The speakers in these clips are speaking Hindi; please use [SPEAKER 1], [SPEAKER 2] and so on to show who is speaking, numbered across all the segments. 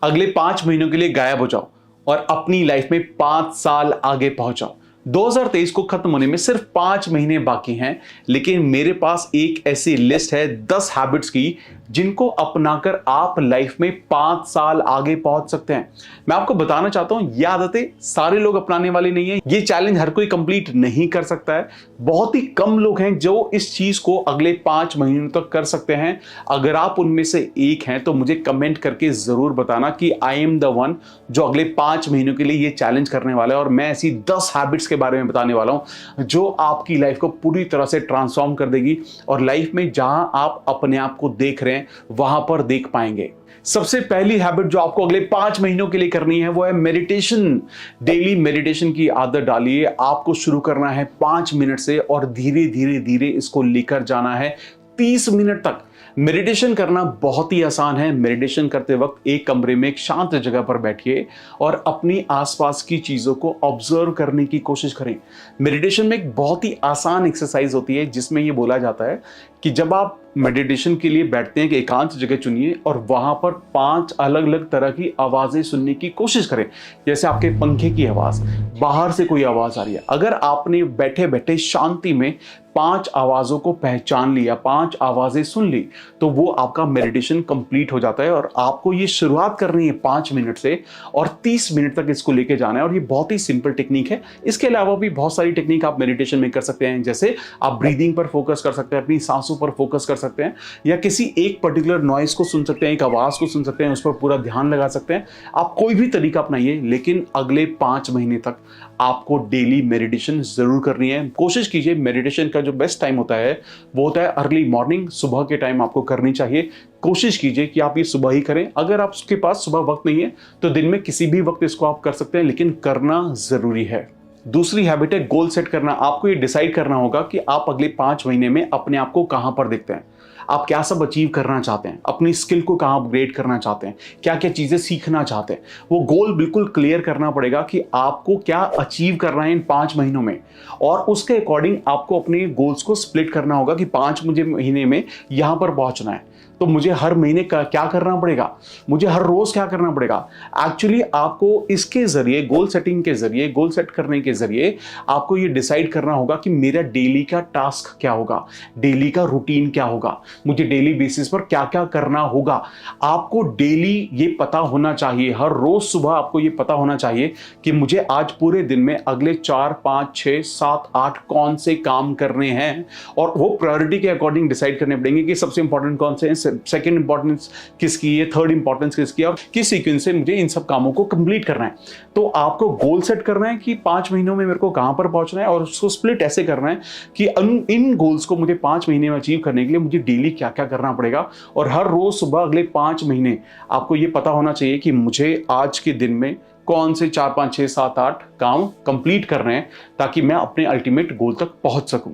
[SPEAKER 1] अगले 5 महीनों के लिए गायब हो जाओ और अपनी लाइफ में 5 साल आगे पहुंचाओ। 2023 को खत्म होने में सिर्फ 5 महीने बाकी हैं, लेकिन मेरे पास एक ऐसी लिस्ट है 10 हैबिट्स की जिनको अपनाकर आप लाइफ में 5 साल आगे पहुंच सकते हैं। मैं आपको बताना चाहता हूं, ये आदतें सारे लोग अपनाने वाले नहीं है। ये चैलेंज हर कोई कंप्लीट नहीं कर सकता है। बहुत ही कम लोग हैं जो इस चीज को अगले 5 महीनों तक कर सकते हैं। अगर आप उनमें से एक हैं तो मुझे कमेंट करके जरूर बताना कि आई एम द वन जो अगले 5 महीनों के लिए ये चैलेंज करने वाला है। और मैं ऐसी 10 हैबिट्स के बारे में बताने वाला हूं जो आपकी लाइफ को पूरी तरह से ट्रांसफॉर्म कर देगी और लाइफ में जहां आप अपने आप को देख रहे हैं वहां पर देख पाएंगे। सबसे पहली हैबिट जो आपको अगले 5 महीनों के लिए करनी है वो है मेडिटेशन। डेली मेडिटेशन की आदत डालिए। आपको शुरू करना है 5 मिनट से और धीरे धीरे धीरे इसको लेकर जाना है 30 मिनट तक। मेडिटेशन करना बहुत ही आसान है। मेडिटेशन करते वक्त एक कमरे में एक शांत जगह पर बैठिए और अपनी आसपास की चीजों को ऑब्जर्व करने की कोशिश करें। मेडिटेशन में एक बहुत ही आसान एक्सरसाइज होती है जिसमें यह बोला जाता है कि जब आप मेडिटेशन के लिए बैठते हैं कि एकांत जगह चुनिए और वहां पर 5 अलग अलग तरह की आवाजें सुनने की कोशिश करें। जैसे आपके पंखे की आवाज, बाहर से कोई आवाज आ रही है। अगर आपने बैठे बैठे शांति में 5 आवाजों को पहचान लिया, 5 आवाजें सुन ली, तो वो आपका मेडिटेशन कंप्लीट हो जाता है। और आपको ये शुरुआत करनी है 5 मिनट से और 30 मिनट तक इसको लेके जाना है। और ये बहुत ही सिंपल टेक्निक है। इसके अलावा भी बहुत सारी टेक्निक आप मेडिटेशन में कर सकते हैं। जैसे आप ब्रीदिंग पर फोकस कर सकते हैं, अपनी सांसों पर फोकस कर सकते हैं, या किसी एक पर्टिकुलर नॉइस को सुन सकते हैं, एक आवाज को सुन सकते हैं, उस पर पूरा ध्यान लगा सकते हैं। आप कोई भी तरीका अपनाइए, लेकिन अगले 5 महीने तक आपको डेली मेडिटेशन जरूर करनी है। कोशिश कीजिए, मेडिटेशन का जो बेस्ट टाइम होता है वो होता है अर्ली मॉर्निंग, सुबह के टाइम आपको करनी चाहिए। कोशिश कीजिए कि आप ये सुबह ही करें। अगर आपके पास सुबह वक्त नहीं है तो दिन में किसी भी वक्त इसको आप कर सकते हैं, लेकिन करना जरूरी है। दूसरी हैबिट है गोल सेट करना। आपको ये डिसाइड करना होगा कि आप अगले 5 महीने में अपने आप को कहां पर देखते हैं, आप क्या सब अचीव करना चाहते हैं, अपनी स्किल को कहां अपग्रेड करना चाहते हैं, क्या क्या चीजें सीखना चाहते हैं। वो गोल बिल्कुल क्लियर करना पड़ेगा कि आपको क्या अचीव करना है इन 5 महीनों में, और उसके अकॉर्डिंग आपको अपने गोल्स को स्प्लिट करना होगा कि 5 महीने में यहां पर पहुंचना है तो मुझे हर महीने क्या करना पड़ेगा, मुझे हर रोज क्या करना पड़ेगा। एक्चुअली आपको इसके जरिए, गोल सेटिंग के जरिए, गोल सेट करने के जरिए आपको ये डिसाइड करना होगा कि मेरा डेली का टास्क क्या होगा, डेली का रूटीन क्या होगा, मुझे डेली बेसिस पर क्या क्या करना होगा। आपको डेली ये पता होना चाहिए, हर रोज सुबह आपको ये पता होना चाहिए कि मुझे आज पूरे दिन में अगले 4, 5, 6, 7, 8 कौन से काम करने हैं, और वो प्रायोरिटी के अकॉर्डिंग डिसाइड करने पड़ेंगे कि सबसे इंपॉर्टेंट कौन से हैं, सेकंड इंपॉर्टेंस किसकी है, थर्ड इंपॉर्टेंस किसकी है, और किस सीक्वेंस से मुझे इन सब कामों को कंप्लीट करना है। तो आपको गोल सेट करना है कि 5 महीनों में मेरे को कहां पर पहुंचना है, और उसको स्प्लिट ऐसे करना है कि इन गोल्स को मुझे 5 महीने में अचीव करने के लिए मुझे डेली क्या क्या करना पड़ेगा। और हर रोज सुबह अगले 5 महीने आपको यह पता होना चाहिए कि मुझे आज के दिन में कौन से 4, 5, 6, 7, 8 काम कंप्लीट करने हैं ताकि मैं अपने अल्टीमेट गोल तक पहुंच सकूं।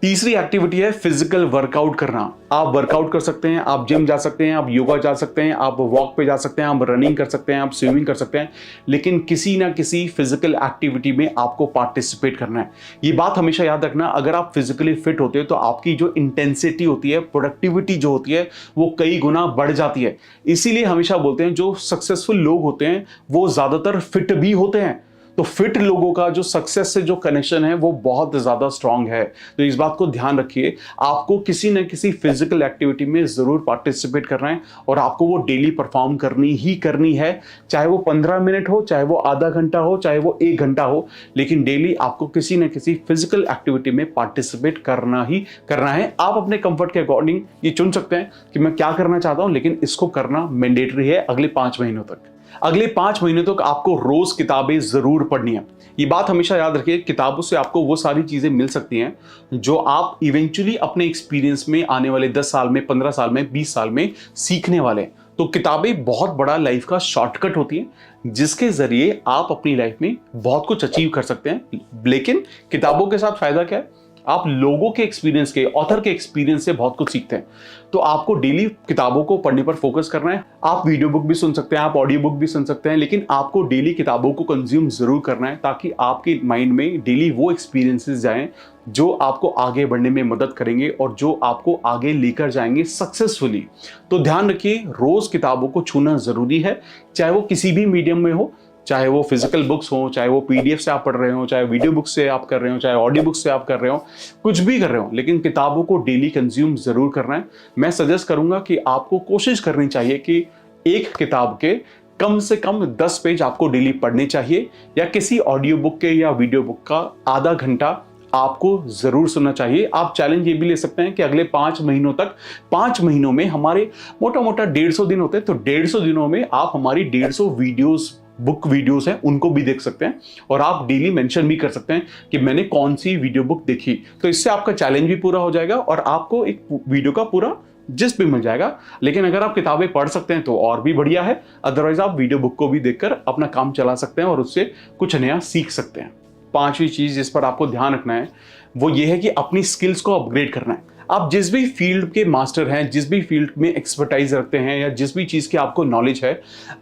[SPEAKER 1] तीसरी एक्टिविटी है फिजिकल वर्कआउट करना। आप वर्कआउट कर सकते हैं, आप जिम जा सकते हैं, आप योगा जा सकते हैं, आप वॉक पे जा सकते हैं, आप रनिंग कर सकते हैं, आप स्विमिंग कर सकते हैं, लेकिन किसी ना किसी फिजिकल एक्टिविटी में आपको पार्टिसिपेट करना है। ये बात हमेशा याद रखना, अगर आप फिजिकली फिट होते हो तो आपकी जो इंटेंसिटी होती है, प्रोडक्टिविटी जो होती है, वो कई गुना बढ़ जाती है। इसीलिए हमेशा बोलते हैं जो सक्सेसफुल लोग होते हैं वो ज्यादातर फिट भी होते हैं। तो फिट लोगों का जो सक्सेस से जो कनेक्शन है वो बहुत ज्यादा स्ट्रांग है। तो इस बात को ध्यान रखिए, आपको किसी न किसी फिजिकल एक्टिविटी में जरूर पार्टिसिपेट करना है और आपको वो डेली परफॉर्म करनी ही करनी है। चाहे वो 15 मिनट हो, चाहे वो आधा घंटा हो, चाहे वो 1 घंटा हो, लेकिन डेली आपको किसी न किसी फिजिकल एक्टिविटी में पार्टिसिपेट करना ही करना है। आप अपने कंफर्ट के अकॉर्डिंग ये चुन सकते हैं कि मैं क्या करना चाहता हूं, लेकिन इसको करना मैंडेटरी है अगले 5 महीनों तक। अगले 5 महीनों तक आपको रोज किताबें जरूर पढ़नी है। ये बात हमेशा याद रखिए, किताबों से आपको वो सारी चीजें मिल सकती हैं जो आप इवेंचुअली अपने एक्सपीरियंस में आने वाले 10 साल में, 15 साल में, 20 साल में सीखने वाले हैं। तो किताबें बहुत बड़ा लाइफ का शॉर्टकट होती हैं जिसके जरिए आप अपनी लाइफ में बहुत कुछ अचीव कर सकते हैं। लेकिन किताबों के साथ फायदा क्या है आप लोगों के एक्सपीरियंस के, ऑथर के एक्सपीरियंस से बहुत कुछ सीखते हैं। तो आपको डेली किताबों को पढ़ने पर फोकस करना है। आप वीडियो बुक भी सुन सकते हैं, आप ऑडियो बुक भी सुन सकते हैं, लेकिन आपको डेली किताबों को कंज्यूम जरूर करना है, ताकि आपके माइंड में डेली वो एक्सपीरियंसेस जाएं जो आपको आगे बढ़ने में मदद करेंगे और जो आपको आगे लेकर जाएंगे सक्सेसफुली। तो ध्यान रखिए, रोज किताबों को छूना जरूरी है, चाहे वो किसी भी मीडियम में हो, चाहे वो फिजिकल बुक्स हो, चाहे वो पीडीएफ से आप पढ़ रहे हो, चाहे वीडियो बुक्स से आप कर रहे हो, चाहे ऑडियो बुक्स से आप कर रहे हो, कुछ भी कर रहे हो, लेकिन किताबों को डेली कंज्यूम जरूर करना है। मैं सजेस्ट करूंगा कि आपको कोशिश करनी चाहिए कि एक किताब के कम से कम 10 पेज आपको डेली पढ़ने चाहिए, या किसी ऑडियो बुक के या वीडियो बुक का आधा घंटा आपको जरूर सुनना चाहिए। आप चैलेंज ये भी ले सकते हैं कि अगले 5 महीनों तक, 5 महीनों में हमारे मोटा मोटा 150 दिन होते हैं, तो 150 दिनों में आप हमारी 150 वीडियोस, बुक वीडियोस हैं, उनको भी देख सकते हैं, और आप डेली मेंशन भी कर सकते हैं कि मैंने कौन सी वीडियो बुक देखी। तो इससे आपका चैलेंज भी पूरा हो जाएगा और आपको एक वीडियो का पूरा जिस्ट भी मिल जाएगा। लेकिन अगर आप किताबें पढ़ सकते हैं तो और भी बढ़िया है, अदरवाइज आप वीडियो बुक को भी देखकर अपना काम चला सकते हैं और उससे कुछ नया सीख सकते हैं। 5वीं चीज जिस पर आपको ध्यान रखना है वो ये है कि अपनी स्किल्स को अपग्रेड करना है। आप जिस भी फील्ड के मास्टर हैं, जिस भी फील्ड में एक्सपर्टाइज रखते हैं, या जिस भी चीज की आपको नॉलेज है,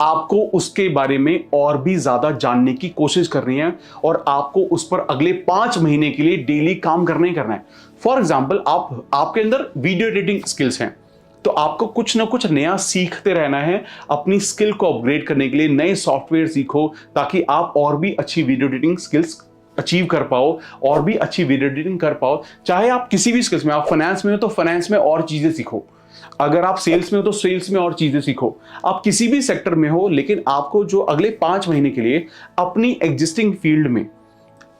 [SPEAKER 1] आपको उसके बारे में और भी ज्यादा जानने की कोशिश करनी है और आपको उस पर अगले 5 महीने के लिए डेली काम करना ही करना है। फॉर एग्जाम्पल, आपके अंदर वीडियो एडिटिंग स्किल्स हैं, तो आपको कुछ ना कुछ नया सीखते रहना है। अपनी स्किल को अपग्रेड करने के लिए नए सॉफ्टवेयर सीखो, ताकि आप और भी अच्छी वीडियो एडिटिंग स्किल्स अचीव कर पाओ और भी अच्छी वीडियो एडिटिंग कर पाओ। चाहे आप किसी भी स्किल्स में, आप फाइनेंस में हो तो फाइनेंस में और चीजें सीखो, अगर आप सेल्स में हो तो सेल्स में और चीजें सीखो, आप किसी भी सेक्टर में हो, लेकिन आपको जो अगले 5 महीने के लिए अपनी एग्जिस्टिंग फील्ड में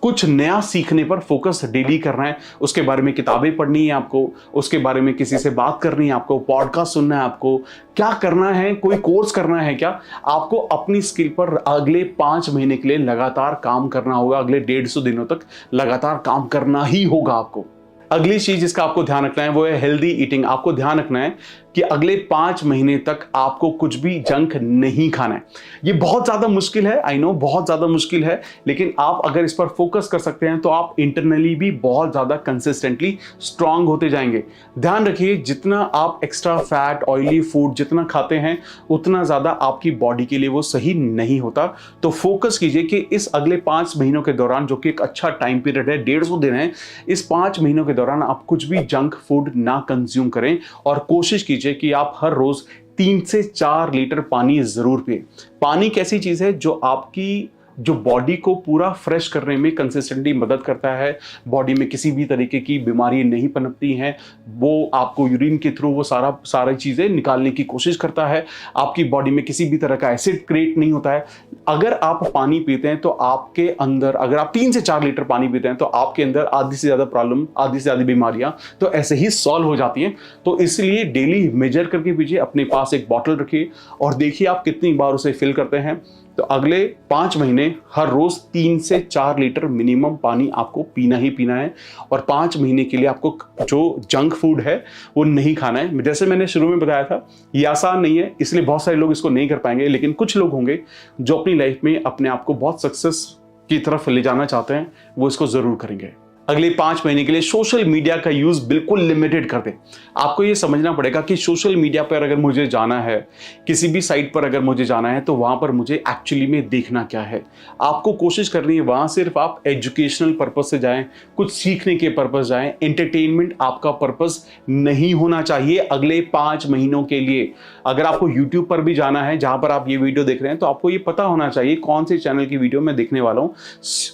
[SPEAKER 1] कुछ नया सीखने पर फोकस डेली करना है। उसके बारे में किताबें पढ़नी है आपको, उसके बारे में किसी से बात करनी है आपको, पॉडकास्ट सुनना है आपको, क्या करना है, कोई कोर्स करना है क्या, आपको अपनी स्किल पर अगले 5 महीने के लिए लगातार काम करना होगा। अगले 150 दिनों तक लगातार काम करना ही होगा आपको। अगली चीज जिसका आपको ध्यान रखना है वो है हेल्दी ईटिंग। आपको ध्यान रखना है कि अगले 5 महीने तक आपको कुछ भी जंक नहीं खाना है। ये बहुत ज्यादा मुश्किल है, आई नो, बहुत ज्यादा मुश्किल है, लेकिन आप अगर इस पर फोकस कर सकते हैं तो आप इंटरनली भी बहुत ज्यादा कंसिस्टेंटली स्ट्रांग होते जाएंगे। ध्यान रखिए, जितना आप एक्स्ट्रा फैट, ऑयली फूड जितना खाते हैं, उतना ज्यादा आपकी बॉडी के लिए वो सही नहीं होता। तो फोकस कीजिए कि इस अगले 5 महीनों के दौरान, जो कि एक अच्छा टाइम पीरियड है, 150 दिन है, इस 5 महीनों के दौरान आप कुछ भी जंक फूड ना कंज्यूम करें और कोशिश कीजिए कि आप हर रोज 3 से 4 लीटर पानी जरूर पिए। पानी कैसी चीज है जो आपकी जो बॉडी को पूरा फ्रेश करने में कंसिस्टेंटली मदद करता है। बॉडी में किसी भी तरीके की बीमारी नहीं पनपती हैं, वो आपको यूरिन के थ्रू वो सारी चीजें निकालने की कोशिश करता है। आपकी बॉडी में किसी भी तरह का एसिड क्रिएट नहीं होता है। अगर आप पानी पीते हैं तो आपके अंदर, अगर आप 3 से 4 लीटर पानी पीते हैं तो आपके अंदर आधी से ज्यादा प्रॉब्लम, आधी से ज्यादा बीमारियां तो ऐसे ही सॉल्व हो जाती हैं। तो इसलिए डेली मेजर करके पीजिए, अपने पास एक बॉटल रखिए और देखिए आप कितनी बार उसे फिल करते हैं। तो अगले 5 महीने हर रोज 3 से 4 लीटर मिनिमम पानी आपको पीना ही पीना है, और 5 महीने के लिए आपको जो जंक फूड है वो नहीं खाना है। जैसे मैंने शुरू में बताया था, ये आसान नहीं है, इसलिए बहुत सारे लोग इसको नहीं कर पाएंगे, लेकिन कुछ लोग होंगे जो अपनी लाइफ में अपने आप को बहुत सक्सेस की तरफ ले जाना चाहते हैं, वो इसको जरूर करेंगे। अगले 5 महीने के लिए सोशल मीडिया का यूज बिल्कुल लिमिटेड कर दें। आपको ये समझना पड़ेगा कि सोशल मीडिया पर अगर मुझे जाना है, किसी भी साइट पर अगर मुझे जाना है, तो वहां पर मुझे एक्चुअली में देखना क्या है। आपको कोशिश करनी है वहां सिर्फ आप एजुकेशनल पर्पज से जाएं, कुछ सीखने के पर्पज जाएं, एंटरटेनमेंट आपका पर्पज नहीं होना चाहिए अगले 5 महीनों के लिए। अगर आपको यूट्यूब पर भी जाना है, जहां पर आप ये वीडियो देख रहे हैं, तो आपको ये पता होना चाहिए कौन से चैनल की वीडियो मैं देखने वाला हूं।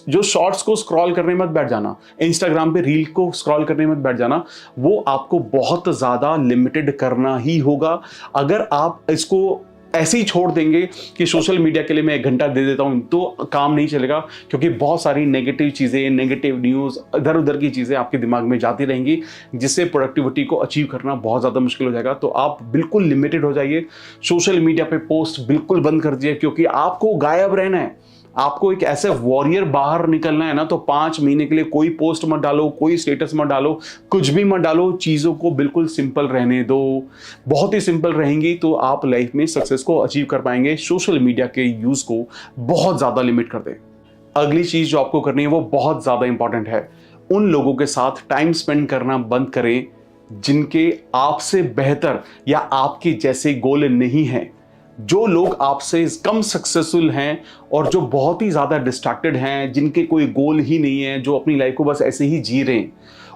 [SPEAKER 1] जो शॉर्ट्स को स्क्रॉल करने मत बैठ जाना, इंस्टाग्राम पे रील को स्क्रॉल करने मत बैठ जाना, वो आपको बहुत ज्यादा लिमिटेड करना ही होगा। अगर आप इसको ऐसे ही छोड़ देंगे कि सोशल मीडिया के लिए मैं 1 घंटा दे देता हूं, तो काम नहीं चलेगा, क्योंकि बहुत सारी नेगेटिव चीजें, नेगेटिव न्यूज, इधर उधर की चीजें आपके दिमाग में जाती रहेंगी, जिससे प्रोडक्टिविटी को अचीव करना बहुत ज्यादा मुश्किल हो जाएगा। तो आप बिल्कुल लिमिटेड हो जाइए। सोशल मीडिया पे पोस्ट बिल्कुल बंद कर दिए, क्योंकि आपको गायब रहना है, आपको एक ऐसे वॉरियर बाहर निकलना है ना। तो 5 महीने के लिए कोई पोस्ट मत डालो, कोई स्टेटस मत डालो, कुछ भी मत डालो। चीजों को बिल्कुल सिंपल रहने दो। बहुत ही सिंपल रहेंगी तो आप लाइफ में सक्सेस को अचीव कर पाएंगे। सोशल मीडिया के यूज को बहुत ज्यादा लिमिट कर दें। अगली चीज जो आपको करनी है वो बहुत ज्यादा इंपॉर्टेंट है, उन लोगों के साथ टाइम स्पेंड करना बंद करें जिनके आपसे बेहतर या आपके जैसे गोल नहीं हैं। जो लोग आपसे कम सक्सेसफुल हैं और जो बहुत ही ज़्यादा डिस्ट्रैक्टेड हैं, जिनके कोई गोल ही नहीं है, जो अपनी लाइफ को बस ऐसे ही जी रहे हैं,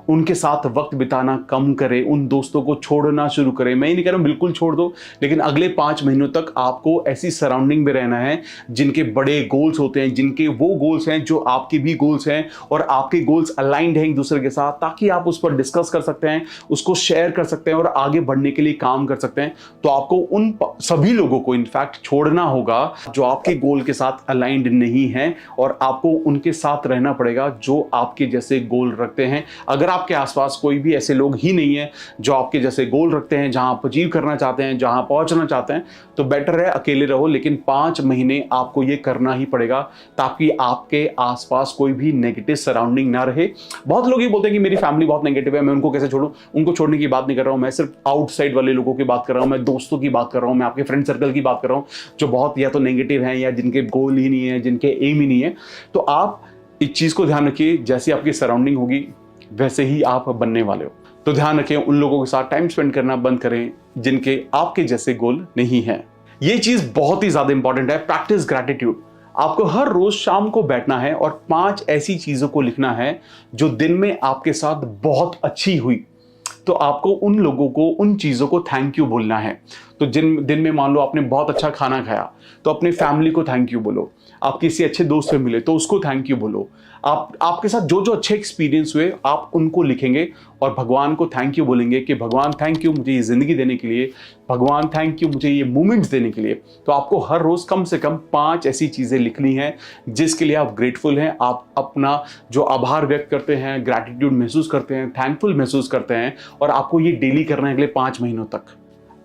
[SPEAKER 1] उनके साथ वक्त बिताना कम करें, उन दोस्तों को छोड़ना शुरू करें। मैं ये नहीं कह रहा हूं बिल्कुल छोड़ दो, लेकिन अगले 5 महीनों तक आपको ऐसी सराउंडिंग में रहना है जिनके बड़े गोल्स होते हैं, जिनके वो गोल्स हैं जो आपके भी गोल्स हैं और आपके गोल्स अलाइंड हैं एक दूसरे के साथ, ताकि आप उस पर डिस्कस कर सकते हैं, उसको शेयर कर सकते हैं और आगे बढ़ने के लिए काम कर सकते हैं। तो आपको उन सभी लोगों को इनफैक्ट छोड़ना होगा जो आपके गोल के साथ अलाइंड नहीं है, और आपको उनके साथ रहना पड़ेगा जो आपके जैसे गोल रखते हैं। अगर आपके आसपास कोई भी ऐसे लोग ही नहीं है जो आपके जैसे गोल रखते हैं, जहां आप अचीव करना चाहते हैं, जहां पहुंचना चाहते हैं, तो बेटर है अकेले रहो, लेकिन 5 महीने आपको ये करना ही पड़ेगा ताकि आपके आसपास कोई भी नेगेटिव सराउंडिंग ना रहे। बहुत लोग ये बोलते हैं कि मेरी फैमिली बहुत नेगेटिव है, मैं उनको कैसे छोड़ूं। उनको छोड़ने की बात नहीं कर रहा हूं, मैं सिर्फ आउटसाइड वाले लोगों की बात कर रहा हूं, मैं दोस्तों की बात कर रहा हूं, मैं आपके फ्रेंड सर्कल की बात कर रहा हूं जो बहुत या तो नेगेटिव हैं या जिनके गोल ही नहीं है, जिनके एम ही नहीं है। तो आप इस चीज को ध्यान रखिए, जैसी आपकी सराउंडिंग होगी वैसे ही आप बनने वाले हो। तो ध्यान रखें, उन लोगों के साथ टाइम स्पेंड करना बंद करें जिनके आपके जैसे गोल नहीं है। ये चीज बहुत ही ज्यादा इंपॉर्टेंट है। Practice gratitude. आपको हर रोज शाम को बैठना है और 5 ऐसी चीजों को लिखना है जो दिन में आपके साथ बहुत अच्छी हुई। तो आपको उन लोगों को, उन चीज़ों को थैंक यू बोलना है। तो जिन दिन में मान लो आपने बहुत अच्छा खाना खाया तो अपने फैमिली को थैंक यू बोलो। आप किसी अच्छे दोस्त से मिले तो उसको थैंक यू बोलो। आपके साथ जो जो अच्छे एक्सपीरियंस हुए आप उनको लिखेंगे और भगवान को थैंक यू बोलेंगे कि भगवान थैंक यू मुझे ये ज़िंदगी देने के लिए, भगवान थैंक यू मुझे ये मोमेंट्स देने के लिए। तो आपको हर रोज़ कम से कम 5 ऐसी चीज़ें लिखनी हैं जिसके लिए आप ग्रेटफुल हैं, आप अपना जो आभार व्यक्त करते हैं, ग्रैटिट्यूड महसूस करते हैं, थैंकफुल महसूस करते हैं, और आपको ये डेली करना है अगले 5 महीनों तक।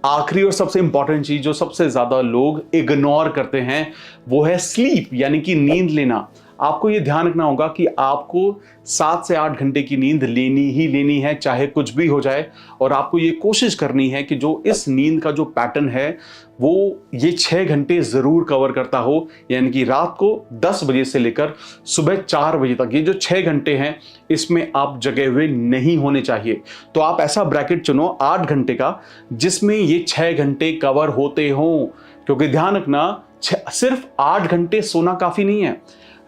[SPEAKER 1] आखिरी और सबसे इंपॉर्टेंट चीज जो सबसे ज्यादा लोग इग्नोर करते हैं वो है स्लीप, यानी कि नींद लेना। आपको ये ध्यान रखना होगा कि आपको 7 से 8 घंटे की नींद लेनी ही लेनी है, चाहे कुछ भी हो जाए। और आपको ये कोशिश करनी है कि जो इस नींद का जो पैटर्न है वो ये 6 घंटे जरूर कवर करता हो, यानी कि रात को 10 बजे से लेकर सुबह 4 बजे तक ये जो 6 घंटे हैं इसमें आप जगे हुए नहीं होने चाहिए। तो आप ऐसा ब्रैकेट चुनो 8 घंटे का जिसमें ये 6 घंटे कवर होते हों, क्योंकि ध्यान रखना सिर्फ 8 घंटे सोना काफी नहीं है,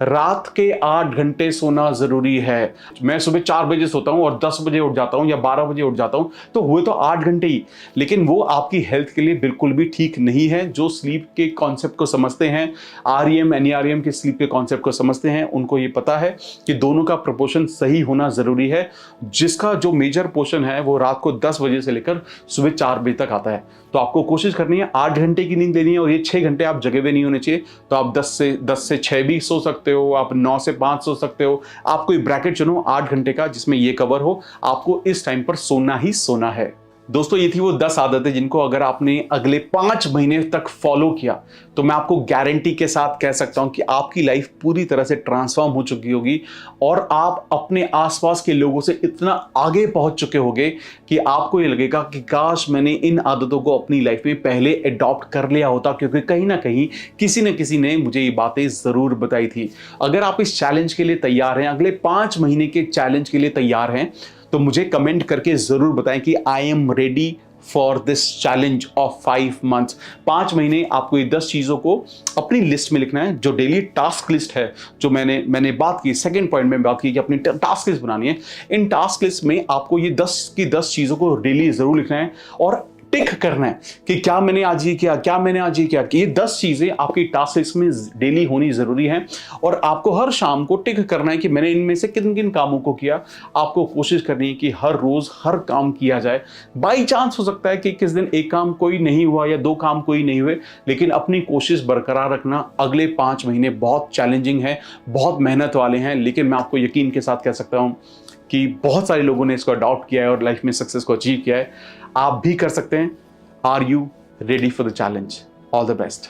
[SPEAKER 1] रात के 8 घंटे सोना जरूरी है। मैं सुबह 4 बजे सोता हूं और 10 बजे उठ जाता हूं या 12 बजे उठ जाता हूं, तो हुए तो 8 घंटे ही, लेकिन वो आपकी हेल्थ के लिए बिल्कुल भी ठीक नहीं है। जो स्लीप के कॉन्सेप्ट को समझते हैं, REM NEREM के स्लीप के कॉन्सेप्ट को समझते हैं, उनको ये पता है कि दोनों का प्रोपोर्शन सही होना जरूरी है, जिसका जो मेजर पोर्शन है वो रात को 10 बजे से लेकर सुबह 4 बजे तक आता है। तो आपको कोशिश करनी है 8 घंटे की नींद लेनी है और ये 6 घंटे आप जगे हुए नहीं होने चाहिए। तो आप 10 से 6 भी सो सकते हो, आप 9 से 5 सो सकते हो। आप कोई ब्रैकेट चुनो 8 घंटे का जिसमें ये कवर हो। आपको इस टाइम पर सोना ही सोना है। दोस्तों ये थी वो 10 आदतें जिनको अगर आपने अगले 5 महीने तक फॉलो किया तो मैं आपको गारंटी के साथ कह सकता हूं कि आपकी लाइफ पूरी तरह से ट्रांसफॉर्म हो चुकी होगी और आप अपने आसपास के लोगों से इतना आगे पहुंच चुके होंगे कि आपको ये लगेगा कि काश मैंने इन आदतों को अपनी लाइफ में पहले अडॉप्ट कर लिया होता, क्योंकि कहीं ना कहीं किसी न किसी ने मुझे ये बातें जरूर बताई थी। अगर आप इस चैलेंज के लिए तैयार हैं, अगले 5 महीने के चैलेंज के लिए तैयार हैं, तो मुझे कमेंट करके जरूर बताएं कि I am ready for this challenge of 5 months. 5 महीने आपको ये 10 चीजों को अपनी लिस्ट में लिखना है, जो डेली टास्क लिस्ट है, जो मैंने बात की, सेकंड पॉइंट में बात की कि अपनी टास्क लिस्ट बनानी है। इन टास्क लिस्ट में आपको ये 10 की 10 चीजों को डेली जरूर लिखना है और टिक करना है कि क्या मैंने आज ये किया, क्या मैंने आज ये किया। कि ये 10 चीजें आपकी टास्क लिस्ट में डेली होनी जरूरी है और आपको हर शाम को टिक करना है कि मैंने इनमें से किन किन कामों को किया। आपको कोशिश करनी है कि हर रोज हर काम किया जाए। बाई चांस हो सकता है कि किस दिन एक काम कोई नहीं हुआ या 2 काम कोई नहीं हुए, लेकिन अपनी कोशिश बरकरार रखना। अगले 5 महीने बहुत चैलेंजिंग है, बहुत मेहनत वाले हैं, लेकिन मैं आपको यकीन के साथ कह सकता हूं कि बहुत सारे लोगों ने इसको अडॉप्ट किया है और लाइफ में सक्सेस को अचीव किया है। आप भी कर सकते हैं। Are you ready for the challenge? All the best.